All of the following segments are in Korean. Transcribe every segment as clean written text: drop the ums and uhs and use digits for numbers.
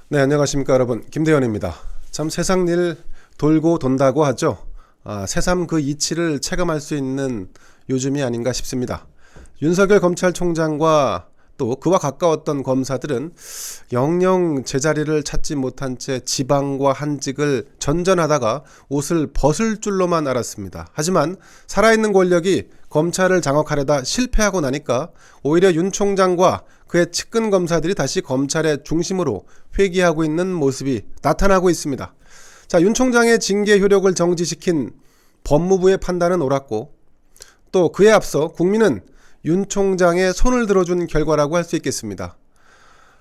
네, 안녕하십니까 여러분. 김대현입니다. 참 세상 일 돌고 돈다고 하죠. 새삼 그 이치를 체감할 수 있는 요즘이 아닌가 싶습니다. 윤석열 검찰총장과 또 그와 가까웠던 검사들은 영영 제자리를 찾지 못한 채 지방과 한직을 전전하다가 옷을 벗을 줄로만 알았습니다. 하지만 살아있는 권력이 검찰을 장악하려다 실패하고 나니까 오히려 윤 총장과 그의 측근 검사들이 다시 검찰의 중심으로 회귀하고 있는 모습이 나타나고 있습니다. 자, 윤 총장의 징계 효력을 정지시킨 법무부의 판단은 옳았고, 또 그에 앞서 국민은 윤 총장의 손을 들어준 결과라고 할 수 있겠습니다.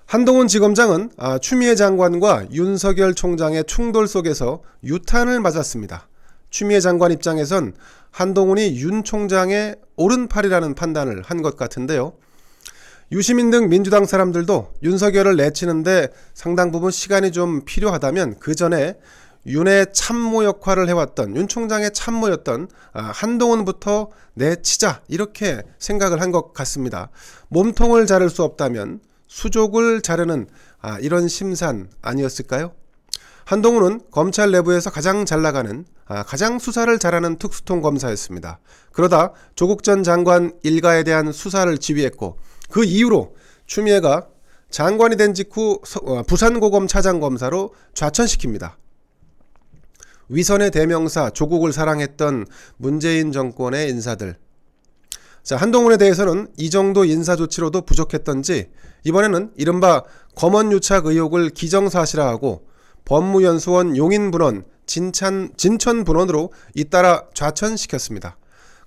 한동훈 지검장은 추미애 장관과 윤석열 총장의 충돌 속에서 유탄을 맞았습니다. 추미애 장관 입장에선 한동훈이 윤 총장의 오른팔이라는 판단을 한 것 같은데요. 유시민 등 민주당 사람들도 윤석열을 내치는데 상당 부분 시간이 좀 필요하다면 그 전에 윤의 참모 역할을 해왔던 윤 총장의 참모였던 한동훈부터 내치자 이렇게 생각을 한 것 같습니다. 몸통을 자를 수 없다면 수족을 자르는 이런 심산 아니었을까요? 한동훈은 검찰 내부에서 가장 잘 나가는 가장 수사를 잘하는 특수통 검사였습니다. 그러다 조국 전 장관 일가에 대한 수사를 지휘했고 그 이후로 추미애가 장관이 된 직후 부산고검 차장검사로 좌천시킵니다. 위선의 대명사 조국을 사랑했던 문재인 정권의 인사들. 자, 한동훈에 대해서는 이 정도 인사 조치로도 부족했던지 이번에는 이른바 검언유착 의혹을 기정사실화하고 법무연수원 용인분원, 진천분원으로 잇따라 좌천시켰습니다.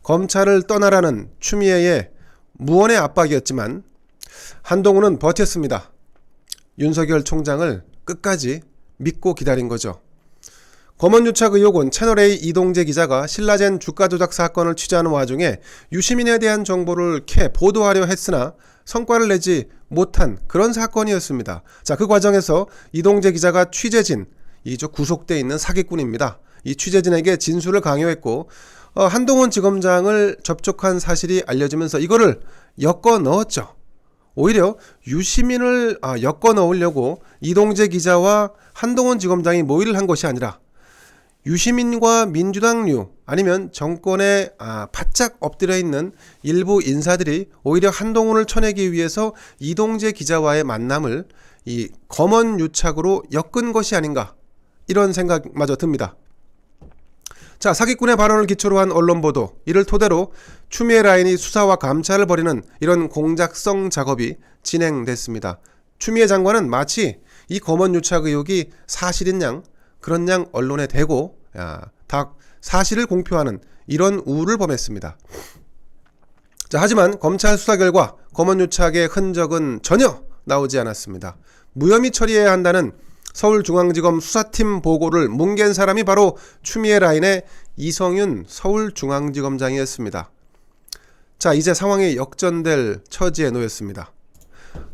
검찰을 떠나라는 추미애의 무언의 압박이었지만 한동훈은 버텼습니다. 윤석열 총장을 끝까지 믿고 기다린 거죠. 검언유착 의혹은 채널A 이동재 기자가 신라젠 주가 조작 사건을 취재하는 와중에 유시민에 대한 정보를 캐 보도하려 했으나 성과를 내지 못한 그런 사건이었습니다. 자, 그 과정에서 이동재 기자가 취재진, 구속돼 있는 사기꾼입니다. 이 취재진에게 진술을 강요했고 한동훈 지검장을 접촉한 사실이 알려지면서 이거를 엮어 넣었죠. 오히려 유시민을 엮어 넣으려고 이동재 기자와 한동훈 지검장이 모의를 한 것이 아니라 유시민과 민주당류 아니면 정권에 바짝 엎드려 있는 일부 인사들이 오히려 한동훈을 쳐내기 위해서 이동재 기자와의 만남을 이 검언유착으로 엮은 것이 아닌가 이런 생각마저 듭니다. 자, 사기꾼의 발언을 기초로 한 언론 보도, 이를 토대로 추미애 라인이 수사와 감찰을 벌이는 이런 공작성 작업이 진행됐습니다. 추미애 장관은 마치 이 검언유착 의혹이 사실인 양 그런 양 언론에 대고 다 사실을 공표하는 이런 우를 범했습니다. 자, 하지만 검찰 수사 결과 검언유착의 흔적은 전혀 나오지 않았습니다. 무혐의 처리해야 한다는 서울중앙지검 수사팀 보고를 뭉갠 사람이 바로 추미애 라인의 이성윤 서울중앙지검장이었습니다. 자, 이제 상황이 역전될 처지에 놓였습니다.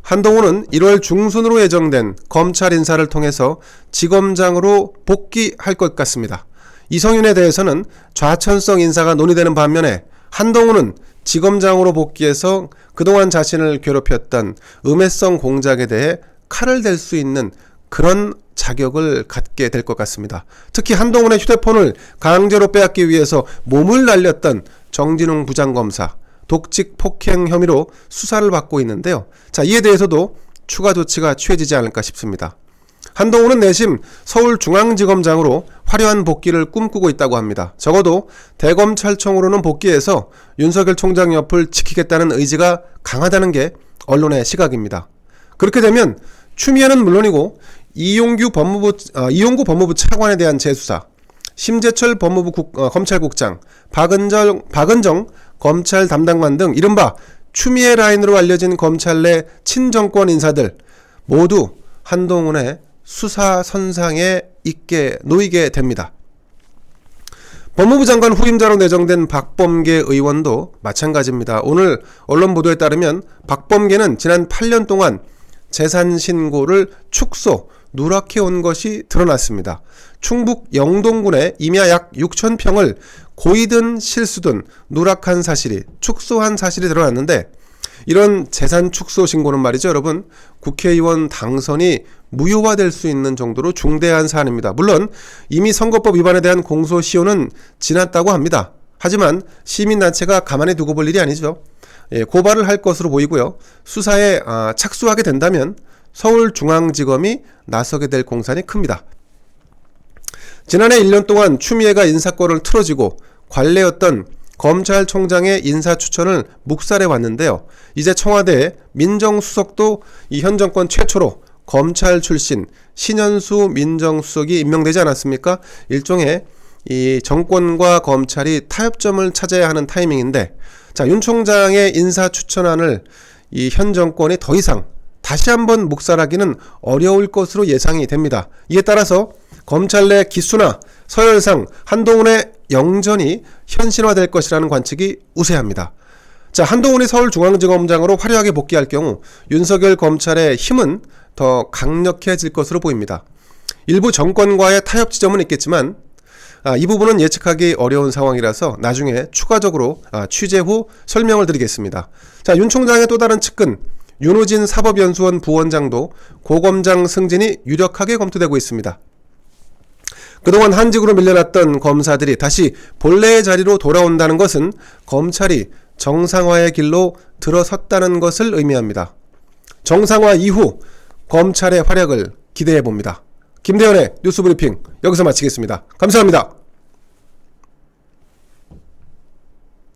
한동훈은 1월 중순으로 예정된 검찰 인사를 통해서 지검장으로 복귀할 것 같습니다. 이성윤에 대해서는 좌천성 인사가 논의되는 반면에 한동훈은 지검장으로 복귀해서 그동안 자신을 괴롭혔던 음해성 공작에 대해 칼을 댈 수 있는 그런 자격을 갖게 될 것 같습니다. 특히 한동훈의 휴대폰을 강제로 빼앗기 위해서 몸을 날렸던 정진웅 부장검사 독직 폭행 혐의로 수사를 받고 있는데요. 자, 이에 대해서도 추가 조치가 취해지지 않을까 싶습니다. 한동훈은 내심 서울중앙지검장으로 화려한 복귀를 꿈꾸고 있다고 합니다. 적어도 대검찰청으로는 복귀해서 윤석열 총장 옆을 지키겠다는 의지가 강하다는 게 언론의 시각입니다. 그렇게 되면 추미애는 물론이고 이용구 법무부 차관에 대한 재수사, 심재철 검찰국장, 박은정 검찰 담당관 등 이른바 추미애 라인으로 알려진 검찰 내 친정권 인사들 모두 한동훈의 수사 선상에 놓이게 됩니다. 법무부 장관 후임자로 내정된 박범계 의원도 마찬가지입니다. 오늘 언론 보도에 따르면 박범계는 지난 8년 동안 재산 신고를 축소, 누락해온 것이 드러났습니다. 충북 영동군의 임야 약 6,000평을 고의든 실수든 누락한 사실이 축소한 사실이 드러났는데 이런 재산 축소 신고는 말이죠, 여러분, 국회의원 당선이 무효화될 수 있는 정도로 중대한 사안입니다. 물론 이미 선거법 위반에 대한 공소시효는 지났다고 합니다. 하지만 시민단체가 가만히 두고 볼 일이 아니죠. 고발을 할 것으로 보이고요. 수사에 착수하게 된다면 서울중앙지검이 나서게 될 공산이 큽니다. 지난해 1년 동안 추미애가 인사권을 틀어지고 관례였던 검찰총장의 인사추천을 묵살해 왔는데요. 이제 청와대 민정수석도 이 현 정권 최초로 검찰 출신 신현수 민정수석이 임명되지 않았습니까? 일종의 이 정권과 검찰이 타협점을 찾아야 하는 타이밍인데, 자, 윤 총장의 인사추천안을 이 현 정권이 더 이상 다시 한번 묵살하기는 어려울 것으로 예상이 됩니다. 이에 따라서 검찰 내 기수나 서열상 한동훈의 영전이 현실화될 것이라는 관측이 우세합니다. 자, 한동훈이 서울중앙지검장으로 화려하게 복귀할 경우 윤석열 검찰의 힘은 더 강력해질 것으로 보입니다. 일부 정권과의 타협 지점은 있겠지만 이 부분은 예측하기 어려운 상황이라서 나중에 추가적으로 취재 후 설명을 드리겠습니다. 자, 윤 총장의 또 다른 측근 윤우진 사법연수원 부원장도 고검장 승진이 유력하게 검토되고 있습니다. 그동안 한직으로 밀려났던 검사들이 다시 본래의 자리로 돌아온다는 것은 검찰이 정상화의 길로 들어섰다는 것을 의미합니다. 정상화 이후 검찰의 활약을 기대해 봅니다. 김대현의 뉴스브리핑 여기서 마치겠습니다. 감사합니다.